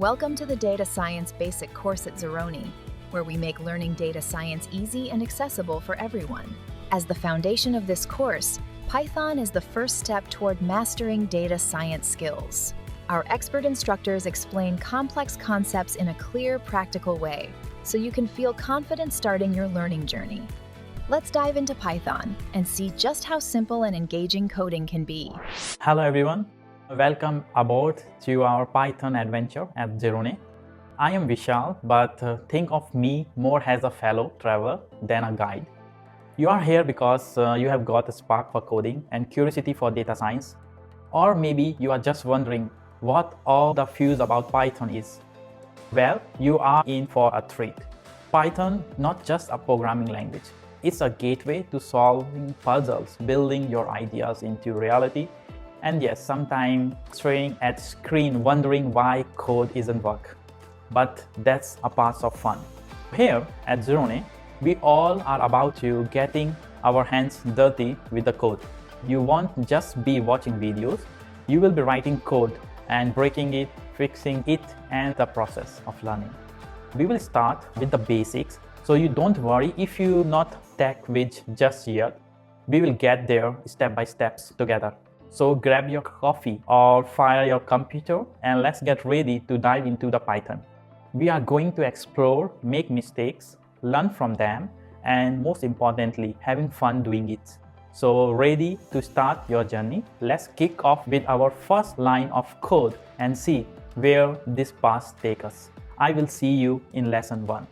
Welcome to the Data Science Basic course at Zeroney, where we make learning data science easy and accessible for everyone. As the foundation of this course, Python is the first step toward mastering data science skills. Our expert instructors explain complex concepts in a clear, practical way, so you can feel confident starting your learning journey. Let's dive into Python and see just how simple and engaging coding can be. Hello everyone, welcome aboard to our Python adventure at Zeroney. I am Vishal, but think of me more as a fellow traveler than a guide. You are here because you have got a spark for coding and curiosity for data science, or maybe you are just wondering what all the fuzz about Python is. Well, you are in for a treat. Python, not just a programming language, it's a gateway to solving puzzles, building your ideas into reality, and yes, sometimes staring at screen wondering why code isn't work. But that's a part of fun. Here at Zeroney, we all are about to getting our hands dirty with the code. You won't just be watching videos, you will be writing code and breaking it, fixing it, and the process of learning. We will start with the basics, so you don't worry if you're not tech-savvy just yet. We will get there step by step together. So grab your coffee or fire your computer and let's get ready to dive into the Python. We are going to explore, make mistakes, learn from them, and most importantly, having fun doing it. So ready to start your journey? Let's kick off with our first line of code and see where this path takes us. I will see you in lesson 1.